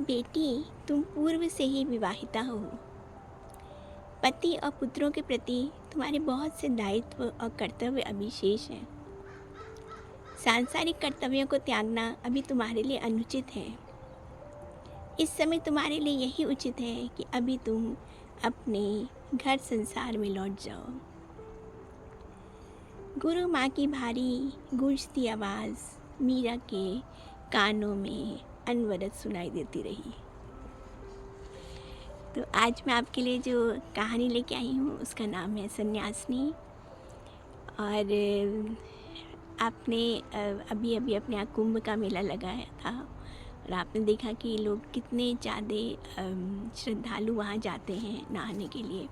बेटी, तुम पूर्व से ही विवाहिता हो। पति और पुत्रों के प्रति तुम्हारे बहुत से दायित्व और कर्तव्य अभी शेष हैं। सांसारिक कर्तव्यों को त्यागना अभी तुम्हारे लिए अनुचित है। इस समय तुम्हारे लिए यही उचित है कि अभी तुम अपने घर संसार में लौट जाओ। गुरु माँ की भारी गूंजती आवाज़ मीरा के कानों में अनवरत सुनाई देती रही। तो आज मैं आपके लिए जो कहानी लेके आई हूँ उसका नाम है सन्यासिनी। और आपने अभी अभी अपने यहाँ कुंभ का मेला लगाया था और आपने देखा कि लोग कितने ज़्यादा श्रद्धालु वहाँ जाते हैं नहाने के लिए,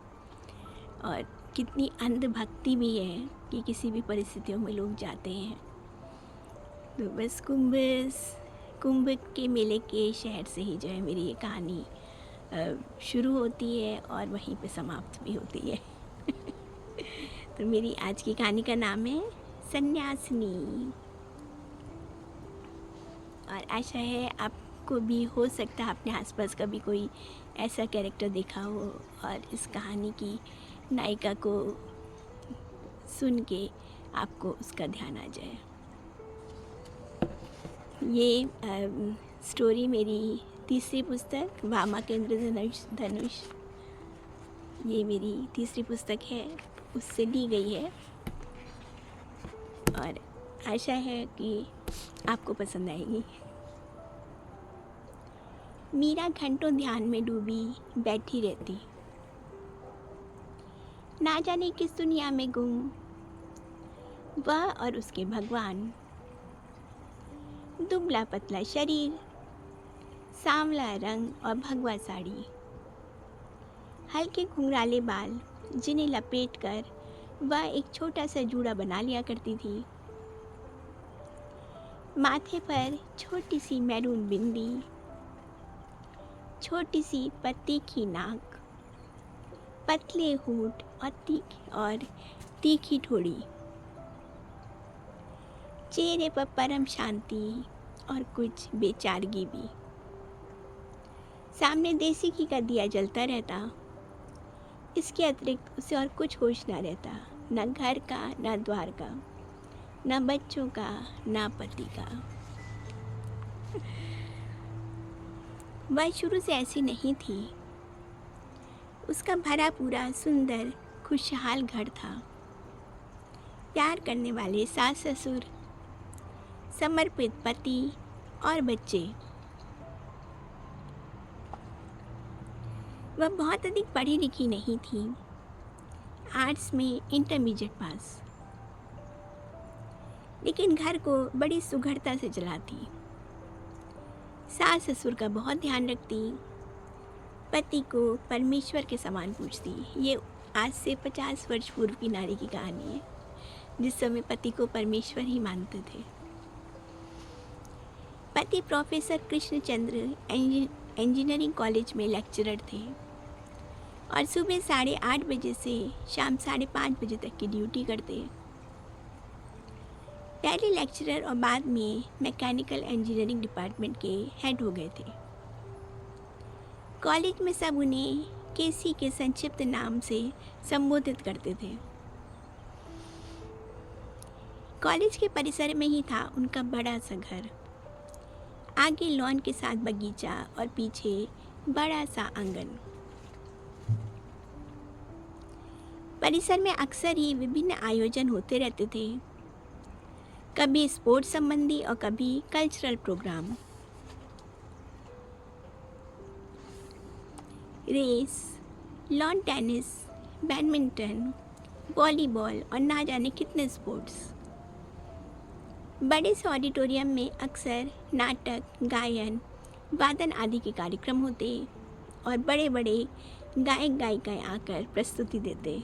और कितनी अंधभक्ति भी है कि किसी भी परिस्थितियों में लोग जाते हैं। तो बस कुंभ के मेले के शहर से ही जो है मेरी ये कहानी शुरू होती है और वहीं पे समाप्त भी होती है। तो मेरी आज की कहानी का नाम है सन्यासिनी। और आशा है आपको भी हो सकता है अपने आसपास कभी कोई ऐसा कैरेक्टर देखा हो और इस कहानी की नायिका को सुन के आपको उसका ध्यान आ जाए। ये स्टोरी मेरी तीसरी पुस्तक वामा के इंद्रधनुष, ये मेरी तीसरी पुस्तक है, उससे ली गई है और आशा है कि आपको पसंद आएगी। मीरा घंटों ध्यान में डूबी बैठी रहती, ना जाने किस दुनिया में गुम वह और उसके भगवान। दुबला पतला शरीर, सांवला रंग और भगवा साड़ी, हल्के घुंघराले बाल जिन्हें लपेटकर वह एक छोटा सा जूड़ा बना लिया करती थी। माथे पर छोटी सी मैरून बिंदी, छोटी सी पत्ती की नाक, पतले होंठ और तीखी ठोड़ी, चेहरे पर परम शांति और कुछ बेचारगी भी। सामने देसी घी का दिया जलता रहता, इसके अतिरिक्त उसे और कुछ होश ना रहता, न घर का, न द्वार का, न बच्चों का, न पति का। वह शुरू से ऐसी नहीं थी। उसका भरा पूरा सुंदर खुशहाल घर था। प्यार करने वाले सास ससुर, समर्पित पति और बच्चे। वह बहुत अधिक पढ़ी लिखी नहीं थी, आर्ट्स में इंटरमीडिएट पास, लेकिन घर को बड़ी सुघड़ता से चलाती। सास ससुर का बहुत ध्यान रखती, पति को परमेश्वर के समान पूजती। ये आज से 50 वर्ष पूर्व की नारी की कहानी है, जिस समय पति को परमेश्वर ही मानते थे। पति प्रोफेसर कृष्णचंद्र इंजीनियरिंग कॉलेज में लेक्चरर थे और सुबह 8:30 बजे से शाम 5:30 बजे तक की ड्यूटी करते। पहले लेक्चरर और बाद में मैकेनिकल इंजीनियरिंग डिपार्टमेंट के हेड हो गए थे। कॉलेज में सब उन्हें केसी के संक्षिप्त नाम से संबोधित करते थे। कॉलेज के परिसर में ही था उनका बड़ा सा घर, आगे लॉन के साथ बगीचा और पीछे बड़ा सा आंगन। परिसर में अक्सर ही विभिन्न आयोजन होते रहते थे, कभी स्पोर्ट्स संबंधी और कभी cultural programme. Race, lawn tennis, badminton, volleyball और ना जाने कितने स्पोर्ट्स। बड़े से ऑडिटोरियम में अक्सर नाटक, गायन, वादन आदि के कार्यक्रम होते और बड़े बड़े गायक गायिकाएं आकर प्रस्तुति देते।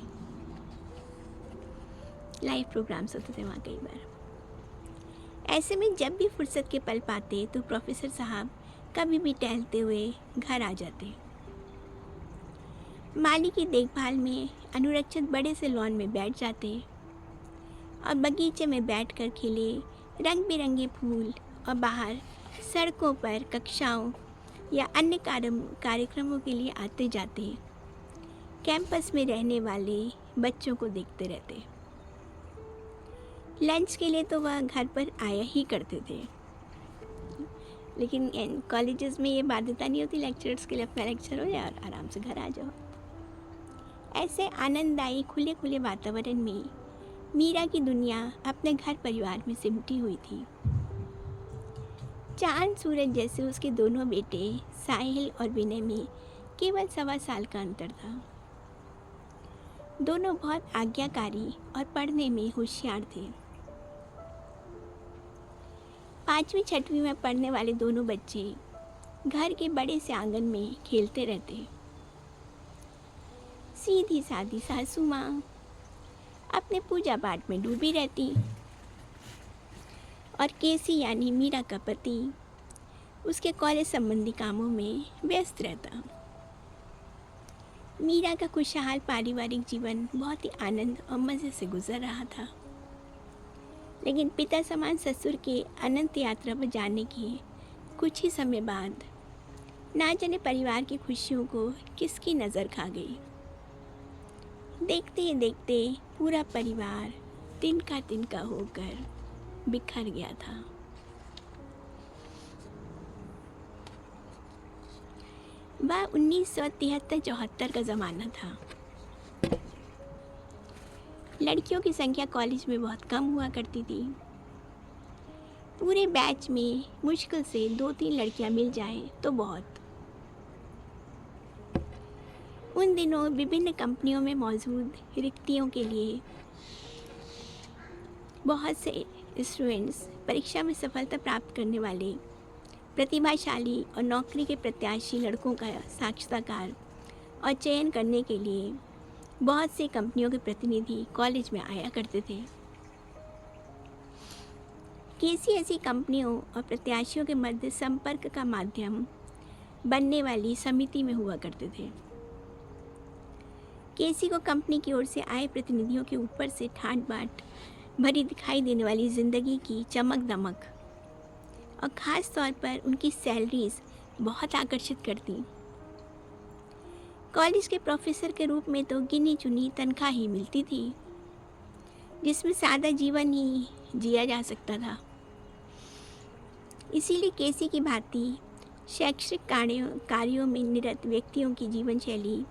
लाइव प्रोग्राम्स होते थे वहाँ कई बार। ऐसे में जब भी फुर्सत के पल पाते तो प्रोफेसर साहब कभी भी टहलते हुए घर आ जाते। माली की देखभाल में अनुरक्षित बड़े से लॉन में बैठ जाते और बगीचे में बैठकर खिले रंग बिरंगे फूल और बाहर सड़कों पर कक्षाओं या अन्य कार्यक्रमों के लिए आते जाते कैंपस में रहने वाले बच्चों को देखते रहते। लंच के लिए तो वह घर पर आया ही करते थे, लेकिन कॉलेजेस में ये बाध्यता नहीं होती लेक्चर्स के लिए, अपना लेक्चर हो जाए और आराम से घर आ जाओ। ऐसे आनंददायी खुले खुले वातावरण में मीरा की दुनिया अपने घर परिवार में सिमटी हुई थी। चांद सूरज जैसे उसके दोनों बेटे साहिल और विनय में केवल 1.25 साल का अंतर था। दोनों बहुत आज्ञाकारी और पढ़ने में होशियार थे। 5वीं 6वीं में पढ़ने वाले दोनों बच्चे घर के बड़े से आंगन में खेलते रहते। सीधी सादी सासू माँ अपने पूजा पाठ में डूबी रहती और केसी यानी मीरा का पति उसके कॉलेज संबंधी कामों में व्यस्त रहता। मीरा का खुशहाल पारिवारिक जीवन बहुत ही आनंद और मज़े से गुजर रहा था, लेकिन पिता समान ससुर के अनंत यात्रा पर जाने के कुछ ही समय बाद ना जाने परिवार की खुशियों को किसकी नज़र खा गई। देखते ही देखते पूरा परिवार तिनका होकर बिखर गया था। वह 1973-74 का ज़माना था। लड़कियों की संख्या कॉलेज में बहुत कम हुआ करती थी। पूरे बैच में मुश्किल से 2-3 लड़कियां मिल जाए तो बहुत। उन दिनों विभिन्न कंपनियों में मौजूद रिक्तियों के लिए बहुत से स्टूडेंट्स परीक्षा में सफलता प्राप्त करने वाले प्रतिभाशाली और नौकरी के प्रत्याशी लड़कों का साक्षात्कार और चयन करने के लिए बहुत सी कंपनियों के प्रतिनिधि कॉलेज में आया करते थे। कैसी ऐसी कंपनियों और प्रत्याशियों के मध्य संपर्क का माध्यम बनने वाली समिति में हुआ करते थे। केसी को कंपनी की ओर से आए प्रतिनिधियों के ऊपर से ठाट बाट भरी दिखाई देने वाली ज़िंदगी की चमक दमक और ख़ास तौर पर उनकी सैलरीज बहुत आकर्षित करती। कॉलेज के प्रोफेसर के रूप में तो गिनी चुनी तनख्वाह ही मिलती थी, जिसमें सादा जीवन ही जिया जा सकता था। इसीलिए केसी की भांति शैक्षिक कार्यों में निरत व्यक्तियों की जीवन शैली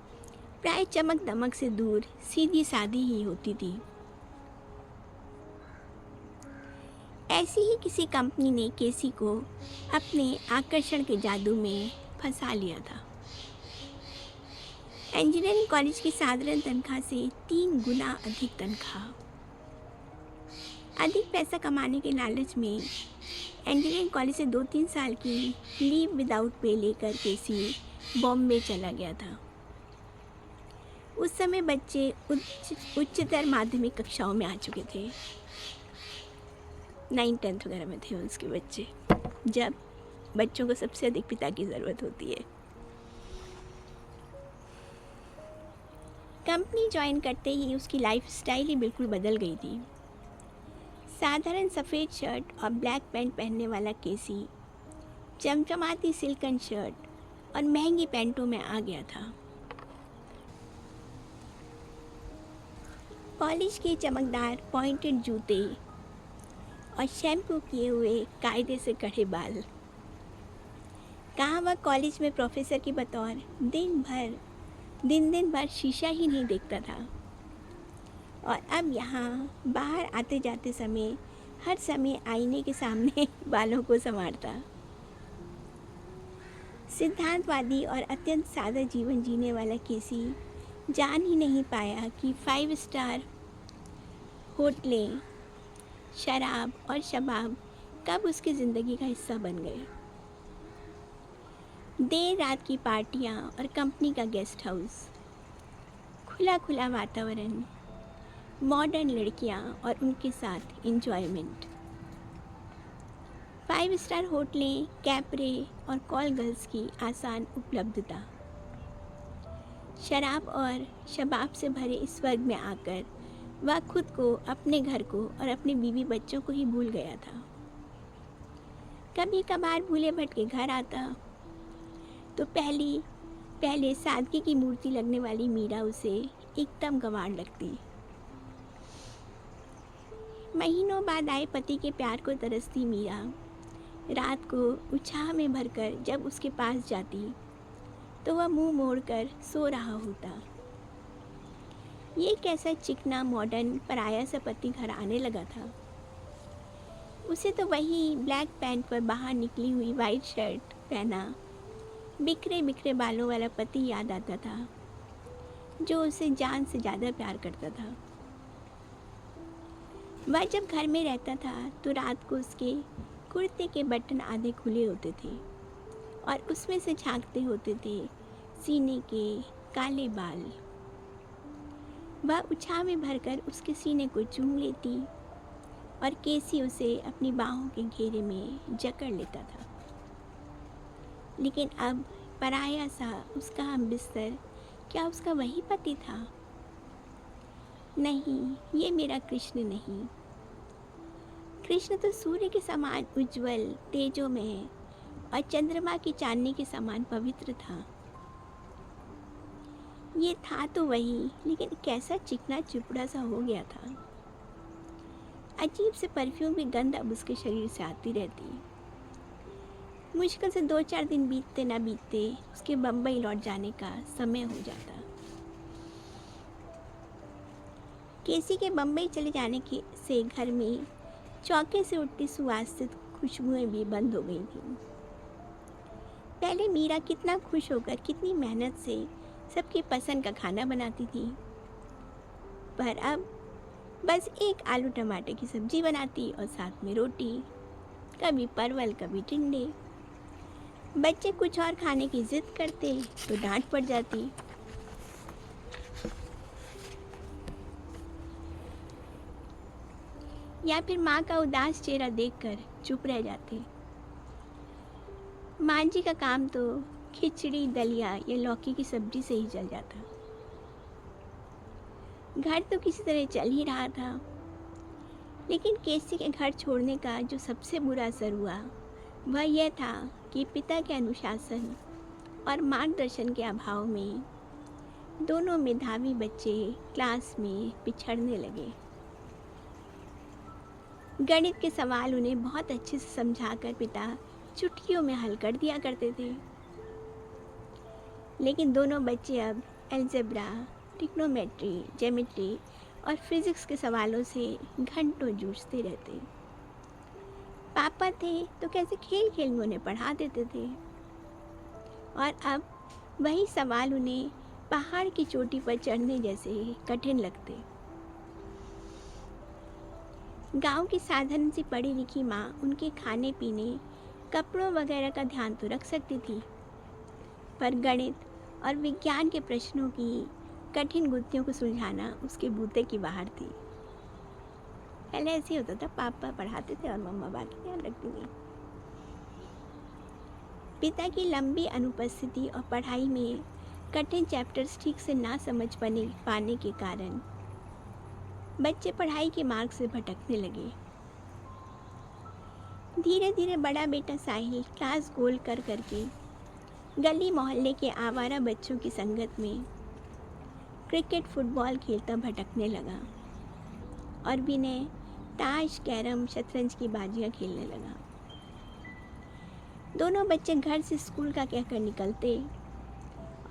प्राय चमक दमक से दूर सीधी सादी ही होती थी। ऐसी ही किसी कंपनी ने केसी को अपने आकर्षण के जादू में फंसा लिया था। इंजीनियरिंग कॉलेज की साधारण तनख्वाह से 3 गुना अधिक तनख्वाह। अधिक पैसा कमाने के लालच में इंजीनियरिंग कॉलेज से 2-3 साल की लीव विदाउट पे लेकर केसी बॉम्बे चला गया था। उस समय बच्चे उच्चतर माध्यमिक कक्षाओं में आ चुके थे। 9th-10th वगैरह में थे उसके बच्चे, जब बच्चों को सबसे अधिक पिता की ज़रूरत होती है। कंपनी ज्वाइन करते ही उसकी लाइफस्टाइल ही बिल्कुल बदल गई थी। साधारण सफ़ेद शर्ट और ब्लैक पैंट पहनने वाला केसी चमचमाती सिल्कन शर्ट और महंगी पैंटों में आ गया था। पॉलिश के चमकदार पॉइंटेड जूते और शैम्पू किए हुए कायदे से कढ़े बाल। कहाँ वह कॉलेज में प्रोफेसर की बतौर दिन भर शीशा ही नहीं देखता था, और अब यहाँ बाहर आते जाते समय हर समय आईने के सामने बालों को संवारता। सिद्धांतवादी और अत्यंत सादा जीवन जीने वाला केसी जान ही नहीं पाया कि 5 स्टार होटलें, शराब और शबाब कब उसकी ज़िंदगी का हिस्सा बन गए। देर रात की पार्टियां और कंपनी का गेस्ट हाउस, खुला वातावरण, मॉडर्न लड़कियां और उनके साथ एंजॉयमेंट, 5 स्टार होटलें, कैपरे और कॉल गर्ल्स की आसान उपलब्धता, शराब और शबाब से भरे इस स्वर्ग में आकर वह खुद को, अपने घर को और अपने बीवी बच्चों को ही भूल गया था। कभी कभार भूले भटके घर आता तो पहले सादगी की मूर्ति लगने वाली मीरा उसे एकदम गंवार लगती। महीनों बाद आए पति के प्यार को तरसती मीरा रात को उत्साह में भरकर जब उसके पास जाती तो वह मुंह मोड़कर सो रहा होता। ये कैसा चिकना मॉडर्न पराया सा पति घर आने लगा था। उसे तो वही ब्लैक पैंट पर बाहर निकली हुई वाइट शर्ट पहना बिखरे बिखरे बालों वाला पति याद आता था, जो उसे जान से ज़्यादा प्यार करता था। वह जब घर में रहता था तो रात को उसके कुर्ते के बटन आधे खुले होते थे और उसमें से झांकते होते थे सीने के काले बाल। वह उत्साह में भरकर उसके सीने को चूम लेती और केसी उसे अपनी बाहों के घेरे में जकड़ लेता था। लेकिन अब पराया सा उसका हम बिस्तर क्या उसका वही पति था? नहीं, ये मेरा कृष्ण नहीं। कृष्ण तो सूर्य के समान उज्जवल तेजोमय और चंद्रमा की चांदनी के समान पवित्र था। ये था तो वही, लेकिन कैसा चिकना चिपड़ा सा हो गया था। अजीब से परफ्यूम की गंध अब उसके शरीर से आती रहती। मुश्किल से 2-4 दिन बीतते ना बीतते उसके बम्बई लौट जाने का समय हो जाता। केसी के बम्बई चले जाने से घर में चौके से उठती सुवासित खुशबुएं भी बंद हो गई थीं। पहले मीरा कितना खुश होकर कितनी मेहनत से सबकी पसंद का खाना बनाती थी, पर अब बस एक आलू टमाटर की सब्जी बनाती और साथ में रोटी, कभी परवल कभी टिंडे। बच्चे कुछ और खाने की जिद करते तो डांट पड़ जाती। या फिर माँ का उदास चेहरा देखकर चुप रह जाते। माँ जी का काम तो खिचड़ी दलिया या लौकी की सब्जी से ही चल जाता। घर तो किसी तरह चल ही रहा था, लेकिन केसी के घर छोड़ने का जो सबसे बुरा असर हुआ वह यह था कि पिता के अनुशासन और मार्गदर्शन के अभाव में दोनों मेधावी बच्चे क्लास में पिछड़ने लगे। गणित के सवाल उन्हें बहुत अच्छे से समझाकर पिता चुटकियों में हल कर दिया करते थे, लेकिन दोनों बच्चे अब अलजेब्रा, ट्रिग्नोमेट्री, ज्योमेट्री और फिज़िक्स के सवालों से घंटों जूझते रहते। पापा थे तो कैसे खेल खेल में उन्हें पढ़ा देते थे, और अब वही सवाल उन्हें पहाड़ की चोटी पर चढ़ने जैसे कठिन लगते। गांव की साधारण सी पढ़ी लिखी माँ उनके खाने पीने, कपड़ों वगैरह का ध्यान तो रख सकती थी, पर गणित और विज्ञान के प्रश्नों की कठिन गुत्थियों को सुलझाना उसके बूते की बाहर थी। पहले ऐसे ही होता था, पापा पढ़ाते थे और मम्मा बाकी ध्यान रखती थी। पिता की लंबी अनुपस्थिति और पढ़ाई में कठिन चैप्टर्स ठीक से ना समझ पाने के कारण बच्चे पढ़ाई के मार्ग से भटकने लगे। धीरे धीरे बड़ा बेटा साहिल क्लास गोल कर करके गली मोहल्ले के आवारा बच्चों की संगत में क्रिकेट फुटबॉल खेलता भटकने लगा, और विनय ताश कैरम शतरंज की बाजियां खेलने लगा। दोनों बच्चे घर से स्कूल का कहकर निकलते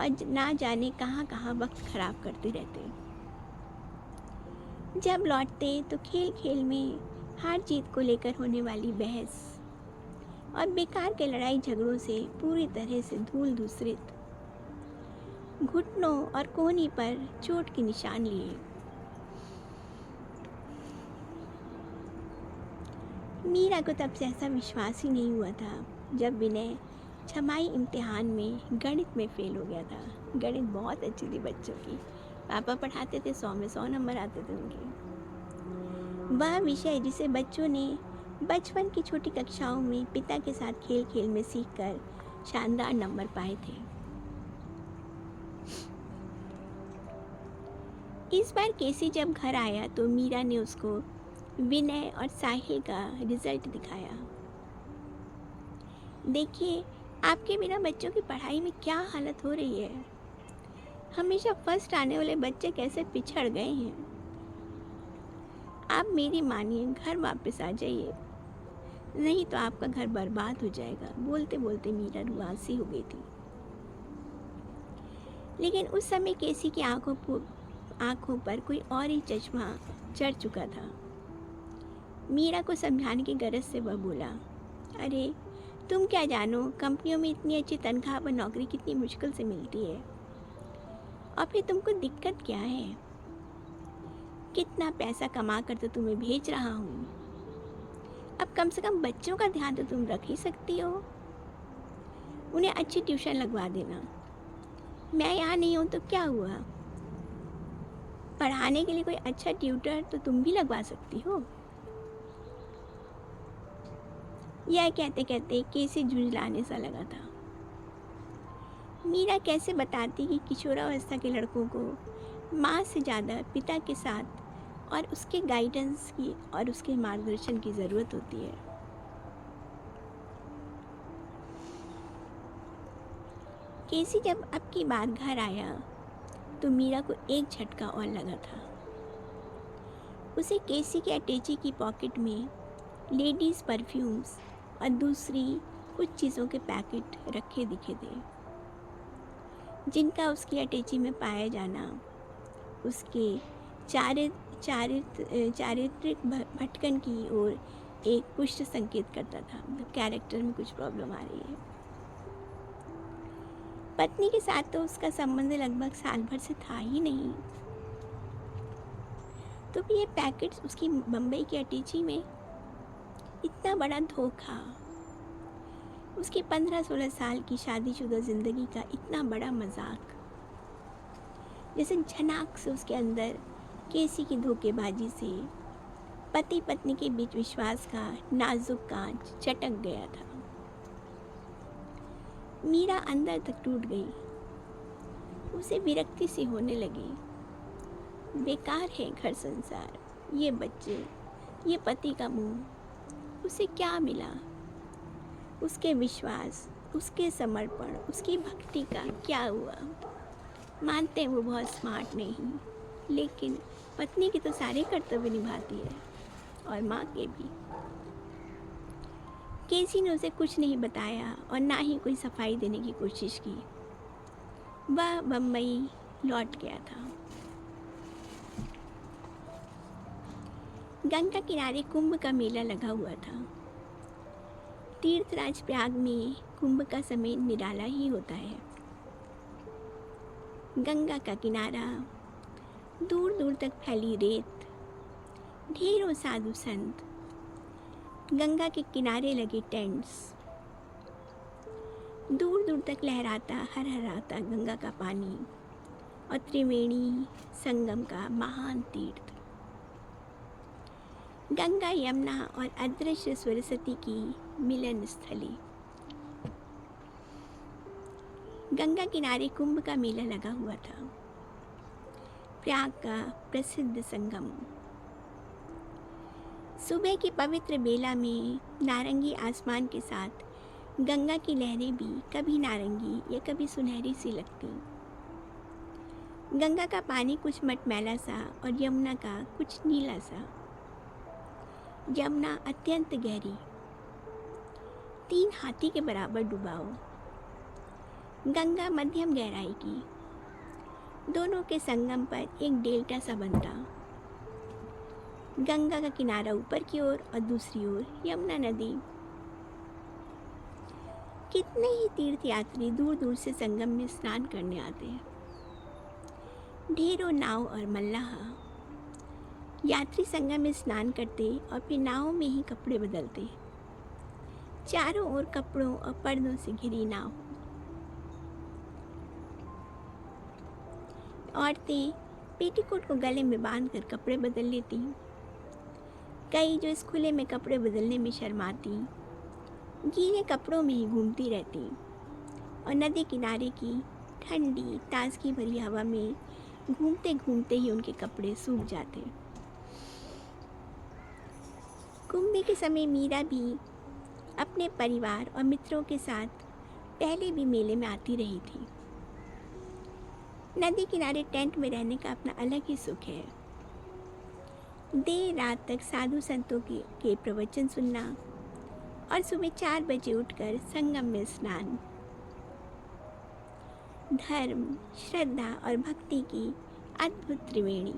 और ना जाने कहाँ कहाँ वक्त खराब करते रहते। जब लौटते तो खेल खेल में हार जीत को लेकर होने वाली बहस और बेकार के लड़ाई झगड़ों से पूरी तरह से धूल धूसरित, घुटनों और कोहनी पर चोट के निशान लिए। मीरा को तब से ऐसा विश्वास ही नहीं हुआ था जब विनय छमाही इम्तिहान में गणित में फेल हो गया था। गणित बहुत अच्छी थी बच्चों की, पापा पढ़ाते थे, 100 में 100 नंबर आते थे उनके। वह विषय जिसे बच्चों ने बचपन की छोटी कक्षाओं में पिता के साथ खेल खेल में सीखकर शानदार नंबर पाए थे। इस बार केसी जब घर आया तो मीरा ने उसको विनय और साहिल का रिजल्ट दिखाया। देखिए, आपके बिना बच्चों की पढ़ाई में क्या हालत हो रही है। हमेशा फर्स्ट आने वाले बच्चे कैसे पिछड़ गए हैं। आप मेरी मानिए, घर वापस आ जाइए, नहीं तो आपका घर बर्बाद हो जाएगा। बोलते बोलते मीरा रुआसी हो गई थी। लेकिन उस समय केसी की आंखों पर कोई और ही चश्मा चढ़ चुका था। मीरा को समझाने की गरज से वह बोला, अरे तुम क्या जानो, कंपनियों में इतनी अच्छी तनख्वाह पर नौकरी कितनी मुश्किल से मिलती है। और फिर तुमको दिक्कत क्या है। कितना पैसा कमा कर तो तुम्हें भेज रहा हूँ। अब कम से कम बच्चों का ध्यान तो तुम रख ही सकती हो। उन्हें अच्छी ट्यूशन लगवा देना। मैं यहाँ नहीं हूँ तो क्या हुआ, पढ़ाने के लिए कोई अच्छा ट्यूटर तो तुम भी लगवा सकती हो। यह कहते कहते केसी झुंझलाने सा लगा था। मीरा कैसे बताती कि किशोरावस्था के लड़कों को माँ से ज़्यादा पिता के साथ और उसके गाइडेंस की और उसके मार्गदर्शन की ज़रूरत होती है। केसी जब अब की बार घर आया तो मीरा को एक झटका और लगा था। उसे केसी के अटैची की पॉकेट में लेडीज़ परफ्यूम्स और दूसरी कुछ चीज़ों के पैकेट रखे दिखे थे, जिनका उसकी अटैची में पाया जाना उसके चारित्रिक भटकन की ओर एक पुष्ट संकेत करता था। कैरेक्टर में कुछ प्रॉब्लम आ रही है। पत्नी के साथ तो उसका संबंध लगभग साल भर से था ही नहीं, तो भी ये पैकेट्स उसकी बम्बई की अटैची में। इतना बड़ा धोखा। उसकी 15-16 साल की शादीशुदा ज़िंदगी का इतना बड़ा मजाक। जैसे झनाक से उसके अंदर केसी की धोखेबाजी से पति पत्नी के बीच विश्वास का नाजुक कांच चटक गया था। मीरा अंदर तक टूट गई। उसे विरक्ति सी होने लगी। बेकार है घर संसार, ये बच्चे, ये पति का मुंह। उसे क्या मिला। उसके विश्वास, उसके समर्पण, उसकी भक्ति का क्या हुआ। मानते हैं वो बहुत स्मार्ट नहीं, लेकिन पत्नी के तो सारे कर्तव्य निभाती है, और माँ के भी। केसी ने उसे कुछ नहीं बताया और ना ही कोई सफाई देने की कोशिश की। वह बम्बई लौट गया था। गंगा किनारे कुंभ का मेला लगा हुआ था। तीर्थराज प्रयाग में कुंभ का समय निराला ही होता है। गंगा का किनारा, दूर दूर तक फैली रेत, ढेरों साधु संत, गंगा के किनारे लगे टेंट्स, दूर दूर तक लहराता हरहराता गंगा का पानी और त्रिवेणी संगम का महान तीर्थ। गंगा, यमुना और अदृश्य सरस्वती की मिलन स्थली। गंगा किनारे कुंभ का मेला लगा हुआ था, प्रयाग का प्रसिद्ध संगम। सुबह की पवित्र बेला में नारंगी आसमान के साथ गंगा की लहरें भी कभी नारंगी या कभी सुनहरी सी लगती। गंगा का पानी कुछ मटमैला सा और यमुना का कुछ नीला सा। यमुना अत्यंत गहरी, 3 हाथी के बराबर डुबाओ। गंगा मध्यम गहराई की। दोनों के संगम पर एक डेल्टा सा बनता। गंगा का किनारा ऊपर की ओर और दूसरी ओर यमुना नदी। कितने ही तीर्थ यात्री दूर दूर से संगम में स्नान करने आते हैं। ढेरों नाव और मल्लाह। यात्री संगम में स्नान करते और फिर नाव में ही कपड़े बदलते। चारों ओर कपड़ों और पर्दों से घिरी नाव। औरतें पेटीकोट को गले में बांधकर कपड़े बदल लेती। कई जो इस खुले में कपड़े बदलने में शर्माती, गीले कपड़ों में ही घूमती रहती और नदी किनारे की ठंडी ताजगी भरी हवा में घूमते घूमते ही उनके कपड़े सूख जाते। कुंभ के समय मीरा भी अपने परिवार और मित्रों के साथ पहले भी मेले में आती रही थी। नदी किनारे टेंट में रहने का अपना अलग ही सुख है। देर रात तक साधु संतों के प्रवचन सुनना और सुबह 4 बजे उठकर संगम में स्नान। धर्म, श्रद्धा और भक्ति की अद्भुत त्रिवेणी।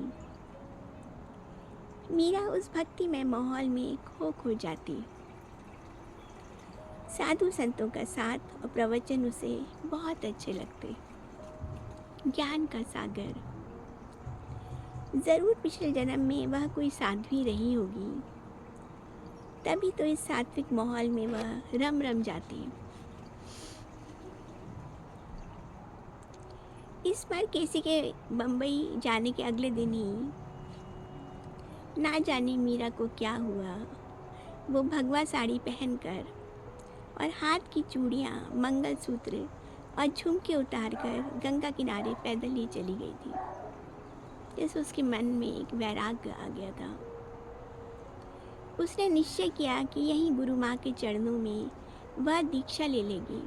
मीरा उस भक्तिमय माहौल में खो जाती। साधु संतों का साथ और प्रवचन उसे बहुत अच्छे लगते। ज्ञान का सागर। ज़रूर पिछले जन्म में वह कोई साध्वी रही होगी, तभी तो इस सात्विक माहौल में वह रम जाती। इस बार केसी के बम्बई जाने के अगले दिन ही ना जाने मीरा को क्या हुआ, वो भगवा साड़ी पहनकर और हाथ की चूड़ियाँ, मंगलसूत्र और झुमके उतारकर गंगा किनारे पैदल ही चली गई थी। जैसे उसके मन में एक वैराग्य आ गया था। उसने निश्चय किया कि यहीं गुरु माँ के चरणों में वह दीक्षा ले लेगी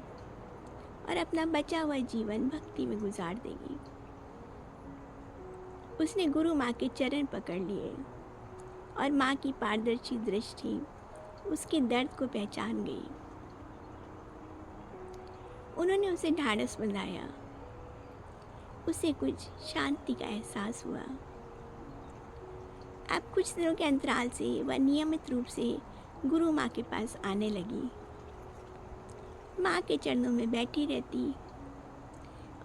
और अपना बचा हुआ जीवन भक्ति में गुजार देगी। उसने गुरु माँ के चरण पकड़ लिए और माँ की पारदर्शी दृष्टि उसके दर्द को पहचान गई। उन्होंने उसे ढाढ़स बंधाया। उसे कुछ शांति का एहसास हुआ। अब कुछ दिनों के अंतराल से वह नियमित रूप से गुरु माँ के पास आने लगी। माँ के चरणों में बैठी रहती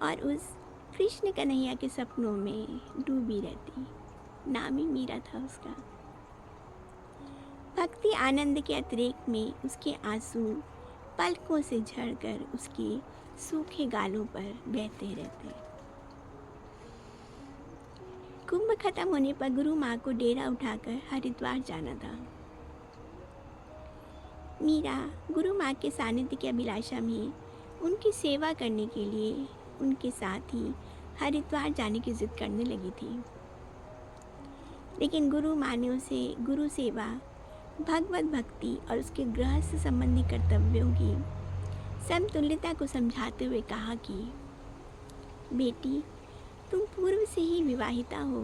और उस कृष्ण कन्हैया के सपनों में डूबी रहती। नाम ही मीरा था उसका। भक्ति आनंद के अतिरेक में उसके आंसू पलकों से झड़कर उसके सूखे गालों पर बहते रहते। कुंभ खत्म होने पर गुरु माँ को डेरा उठाकर हरिद्वार जाना था। मीरा गुरु माँ के सानिध्य की अभिलाषा में उनकी सेवा करने के लिए उनके साथ ही हरिद्वार जाने की जिद करने लगी थी। लेकिन गुरु माँ ने उसे गुरु सेवा, भगवत भक्ति और उसके गृहस्थ संबंधी कर्तव्यों की समतुल्यता को समझाते हुए कहा कि बेटी, तुम पूर्व से ही विवाहिता हो।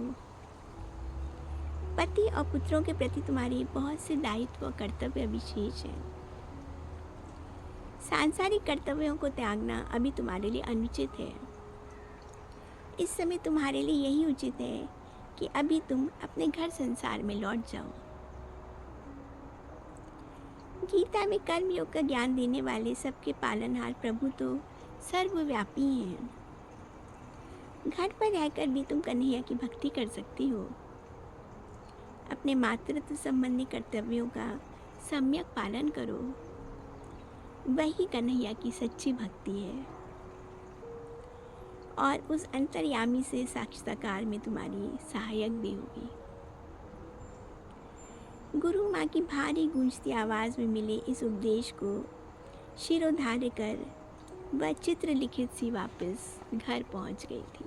पति और पुत्रों के प्रति तुम्हारे बहुत से दायित्व और कर्तव्य विशेष हैं। सांसारिक कर्तव्यों को त्यागना अभी तुम्हारे लिए अनुचित है। इस समय तुम्हारे लिए यही उचित है कि अभी तुम अपने घर संसार में लौट जाओ। गीता में कर्म योग का ज्ञान देने वाले सबके पालनहार प्रभु तो सर्वव्यापी हैं। घर पर रहकर भी तुम कन्हैया की भक्ति कर सकती हो। अपने मातृत्व संबंधी कर्तव्यों का सम्यक पालन करो। वही कन्हैया की सच्ची भक्ति है और उस अंतर्यामी से साक्षात्कार में तुम्हारी सहायक भी होगी। गुरु माँ की भारी गूंजती आवाज़ में मिले इस उपदेश को शिरोधार्य कर वह चित्र लिखित सी वापस घर पहुँच गई थी।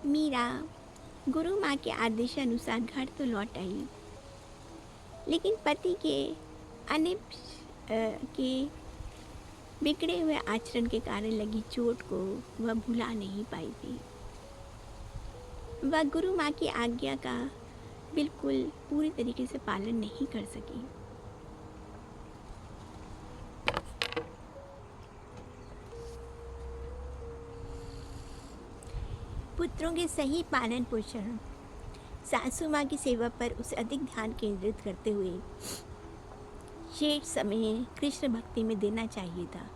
मीरा गुरु माँ के आदेशानुसार घर तो लौट आई, लेकिन पति के के बिगड़े हुए आचरण के कारण लगी चोट को वह भुला नहीं पाई थी। वह गुरु माँ की आज्ञा का बिल्कुल पूरी तरीके से पालन नहीं कर सकी। पुत्रों के सही पालन पोषण, सासू माँ की सेवा पर उसे अधिक ध्यान केंद्रित करते हुए शेष समय कृष्ण भक्ति में देना चाहिए था।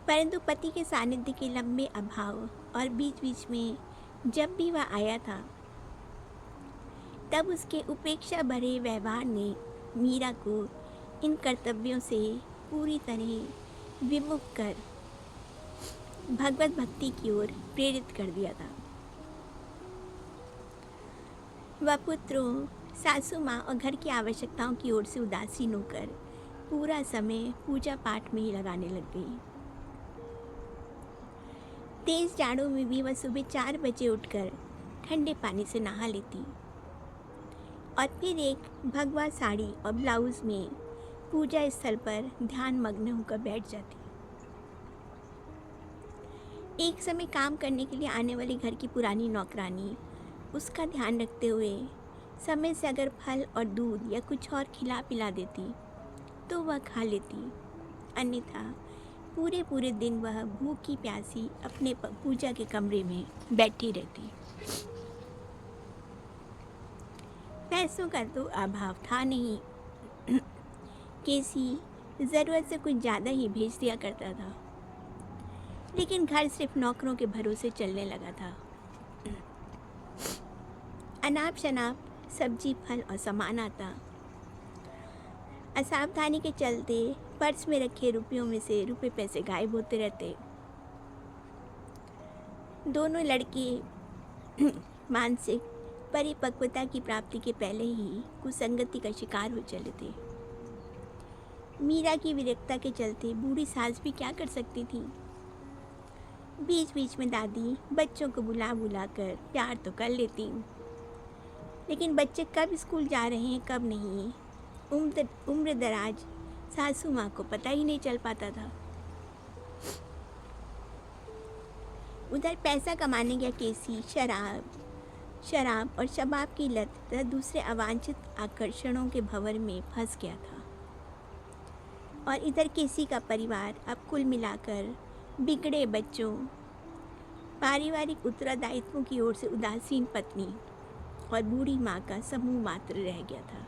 परंतु पति के सानिध्य के लंबे अभाव और बीच बीच में जब भी वह आया था, तब उसके उपेक्षा भरे व्यवहार ने मीरा को इन कर्तव्यों से पूरी तरह विमुख कर भगवत भक्ति की ओर प्रेरित कर दिया था। वह पुत्रों, सासू माँ और घर की आवश्यकताओं की ओर से उदासीन होकर पूरा समय पूजा पाठ में ही लगाने लग गई। तेज जाड़ों में भी वह सुबह 4 बजे उठकर ठंडे पानी से नहा लेती और फिर एक भगवा साड़ी और ब्लाउज़ में पूजा स्थल पर ध्यान मग्न होकर बैठ जाती। एक समय काम करने के लिए आने वाली घर की पुरानी नौकरानी उसका ध्यान रखते हुए समय से अगर फल और दूध या कुछ और खिला पिला देती तो वह खा लेती, अन्यथा पूरे पूरे दिन वह भूखी प्यासी अपने पूजा के कमरे में बैठी रहती। पैसों का तो अभाव था नहीं। केसी ज़रूरत से कुछ ज़्यादा ही भेज दिया करता था, लेकिन घर सिर्फ नौकरों के भरोसे चलने लगा था। अनाप शनाप सब्जी फल और सामान आता। असावधानी के चलते पर्स में रखे रुपयों में से रुपए पैसे गायब होते रहते। दोनों लड़के मानसिक परिपक्वता की प्राप्ति के पहले ही कुसंगति का शिकार हो चले थे। मीरा की विरक्ता के चलते बूढ़ी सास भी क्या कर सकती थी। बीच बीच में दादी बच्चों को बुला बुला कर प्यार तो कर लेती, लेकिन बच्चे कब स्कूल जा रहे हैं कब नहीं, उम्र दराज सासू माँ को पता ही नहीं चल पाता था। उधर पैसा कमाने गया केसी शराब और शबाब की लत तथा दूसरे अवांछित आकर्षणों के भंवर में फंस गया था। और इधर केसी का परिवार अब कुल मिलाकर बिगड़े बच्चों, पारिवारिक उत्तरदायित्वों की ओर से उदासीन पत्नी और बूढ़ी माँ का समूह मात्र रह गया था।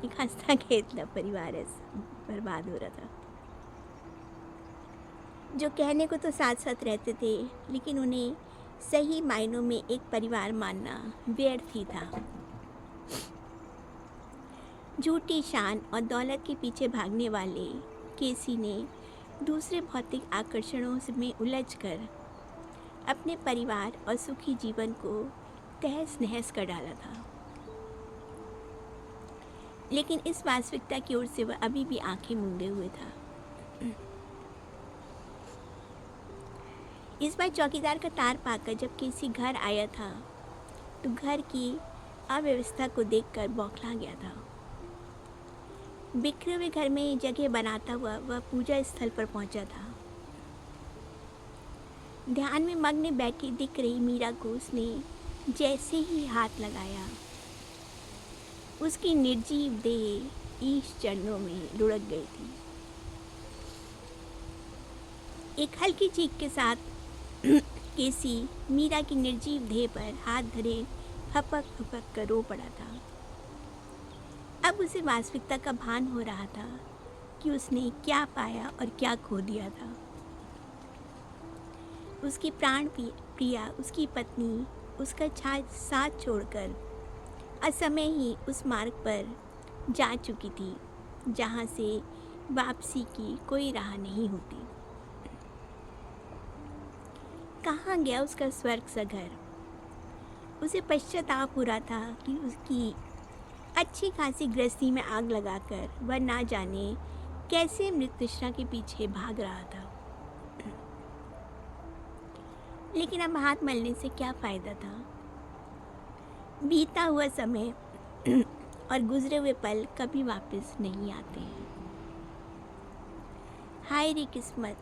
एक हंसता खेलता परिवार ऐसा बर्बाद हो रहा था, जो कहने को तो साथ साथ रहते थे, लेकिन उन्हें सही मायनों में एक परिवार मानना व्यर्थ ही था। झूठी शान और दौलत के पीछे भागने वाले केसी ने दूसरे भौतिक आकर्षणों में उलझकर अपने परिवार और सुखी जीवन को तहस नहस कर डाला था। लेकिन इस वास्तविकता की ओर से वह अभी भी आंखें मूंदे हुए था। इस बार चौकीदार का तार पाकर जब केसी घर आया था तो घर की अव्यवस्था को देखकर बौखला गया था। बिखरे हुए घर में जगह बनाता हुआ वह पूजा स्थल पर पहुंचा था। ध्यान में मग्न बैठी दिख रही मीरा को उसने जैसे ही हाथ लगाया, उसकी निर्जीव देह ईश चरणों में लुढ़क गई थी। एक हल्की चीख के साथ केसी मीरा की निर्जीव देह पर हाथ धरे फपक फपक कर रो पड़ा था। अब उसे वास्तविकता का भान हो रहा था कि उसने क्या पाया और क्या खो दिया था। उसकी प्राण प्रिया, उसकी पत्नी, उसका साथ छोड़कर असमय ही उस मार्ग पर जा चुकी थी जहाँ से वापसी की कोई राह नहीं होती। कहाँ गया उसका स्वर्ग सा घर। उसे पश्चाताप हो रहा था कि उसकी अच्छी खासी गृहस्थी में आग लगाकर वह ना जाने कैसे मृत्युतृष्णा के पीछे भाग रहा था। लेकिन अब हाथ मलने से क्या फ़ायदा था। बीता हुआ समय और गुजरे हुए पल कभी वापस नहीं आते हैं। हाय रे किस्मत,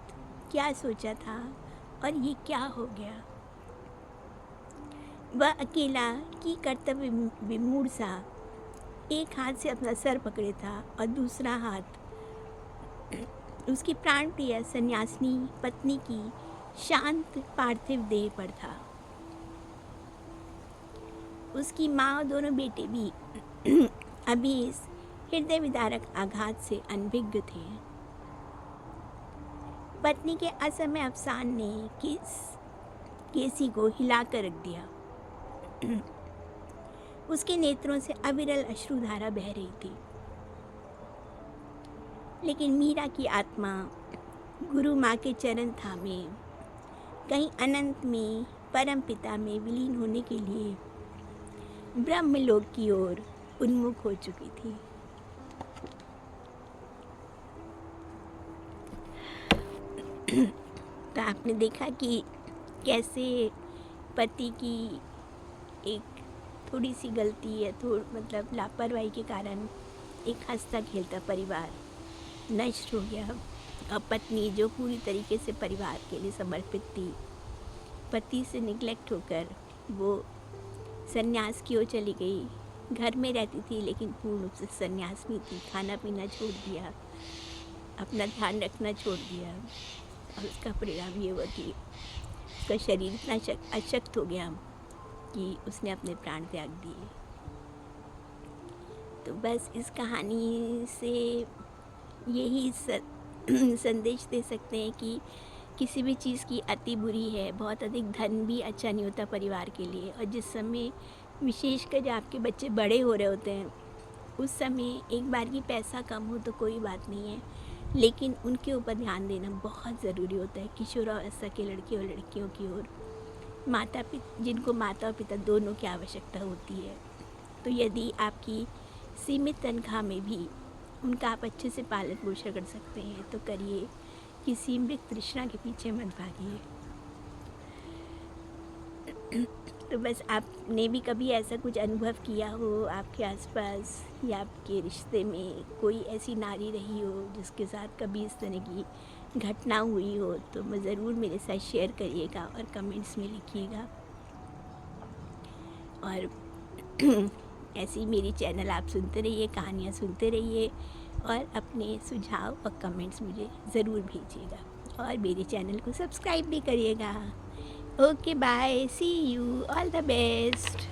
क्या सोचा था और ये क्या हो गया। वह अकेला की कर्तव्य विमूढ़ सा एक हाथ से अपना सर पकड़े था और दूसरा हाथ उसकी प्राण प्रिय सन्यासिनी पत्नी की शांत पार्थिव देह पर था। उसकी माँ और दोनों बेटे भी अभी इस हृदय विदारक आघात से अनभिज्ञ थे। पत्नी के असमय अवसान ने केसी को हिलाकर रख दिया। उसके नेत्रों से अविरल अश्रुधारा बह रही थी। लेकिन मीरा की आत्मा गुरु माँ के चरण थामे कहीं अनंत में परम पिता में विलीन होने के लिए ब्रह्मलोक की ओर उन्मुख हो चुकी थी। तो आपने देखा कि कैसे पति की एक थोड़ी सी गलती या मतलब लापरवाही के कारण एक हंसता खेलता परिवार नष्ट हो गया। और पत्नी जो पूरी तरीके से परिवार के लिए समर्पित थी, पति से निग्लेक्ट होकर वो संन्यास की ओर चली गई। घर में रहती थी लेकिन पूर्ण रूप से संन्यासिनी थी। खाना पीना छोड़ दिया, अपना ध्यान रखना छोड़ दिया, और उसका परिणाम ये हुआ कि उसका शरीर इतना अशक्त हो गया कि उसने अपने प्राण त्याग दिए। तो बस इस कहानी से यही संदेश दे सकते हैं कि किसी भी चीज़ की अति बुरी है। बहुत अधिक धन भी अच्छा नहीं होता परिवार के लिए। और जिस समय विशेषकर जब आपके बच्चे बड़े हो रहे होते हैं, उस समय एक बार की पैसा कम हो तो कोई बात नहीं है, लेकिन उनके ऊपर ध्यान देना बहुत ज़रूरी होता है। किशोरावस्था के लड़के और लड़कियों की ओर जिनको माता और पिता दोनों की आवश्यकता होती है, तो यदि आपकी सीमित तनख्वाह में भी उनका आप अच्छे से पालन पोषण कर सकते हैं तो करिए। किसी मृग तृष्णा के पीछे मत भागिए। तो बस आपने भी कभी ऐसा कुछ अनुभव किया हो, आपके आसपास या आपके रिश्ते में कोई ऐसी नारी रही हो जिसके साथ कभी इस तरह की घटना हुई हो, तो मैं ज़रूर मेरे साथ शेयर करिएगा और कमेंट्स में लिखिएगा। और ऐसी मेरी चैनल आप सुनते रहिए, कहानियाँ सुनते रहिए, और अपने सुझाव और कमेंट्स मुझे ज़रूर भेजिएगा, और मेरे चैनल को सब्सक्राइब भी करिएगा। Okay, bye, see you, all the best.